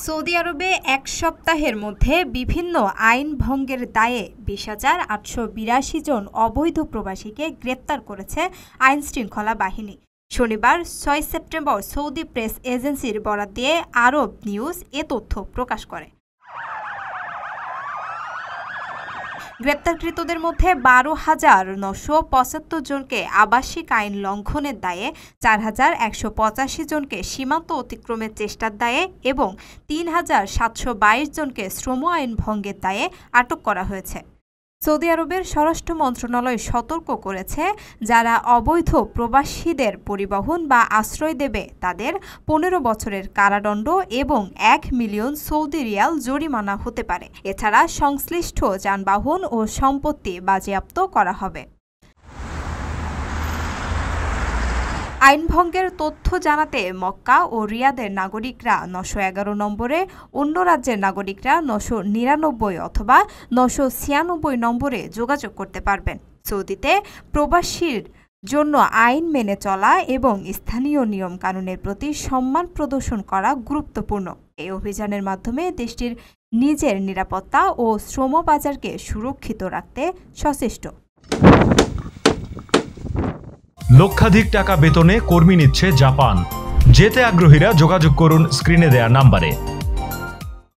Saudi আরবে এক সপ্তাহের মধ্যে বিভিন্ন আইন ভঙ্গের দায়ে ২০,৮৮২ জন অবৈধ প্রবাসীকে গ্রেপ্তার করেছে আইনশৃঙ্খলা বাহিনী। শনিবার ৬ সেপ্টেম্বর সৌদি প্রেস এজেন্সির বরাত দিয়ে আরব নিউজ এ তথ্য প্রকাশ করে। গ্রেপ্তারকৃতদের মধ্যে ১২,৯৭৫ জনকে আবাসিক আইন লঙ্ঘনের দায়ে, ৪,১৮৫ জনকে সীমান্ত অতিক্রমের চেষ্টার দায়ে এবং ৩,৭২২ জনকে শ্রম আইন ভঙ্গের দায়ে আটক করা হয়েছে। সৌদি আরবের স্বরাষ্ট্র মন্ত্রণালয় সতর্ক করেছে, যারা অবৈধ প্রবাসীদের পরিবহন বা আশ্রয় দেবে তাদের ১৫ বছরের কারাদণ্ড এবং ১ মিলিয়ন সৌদি রিয়াল জরিমানা হতে পারে। এছাড়া সংশ্লিষ্ট যানবাহন ও সম্পত্তি বাজেয়াপ্ত করা হবে। আইনভঙ্গের তথ্য জানাতে মক্কা ও রিয়াদের নাগরিকরা ৯১১ নম্বরে, অন্য রাজ্যের নাগরিকরা ৯৯৯ অথবা ৯৯৬ নম্বরে যোগাযোগ করতে পারবেন। সৌদিতে প্রবাসীর জন্য আইন মেনে চলা এবং স্থানীয় নিয়মকানুনের প্রতি সম্মান প্রদর্শন করা গুরুত্বপূর্ণ। এই অভিযানের মাধ্যমে দেশটির নিজের নিরাপত্তা ও শ্রম বাজারকে সুরক্ষিত রাখতে সচেষ্ট। লক্ষাধিক টাকা বেতনে কর্মী নিচ্ছে জাপান। যেতে আগ্রহীরা যোগাযোগ করুন স্ক্রিনে দেয়া নাম্বারে।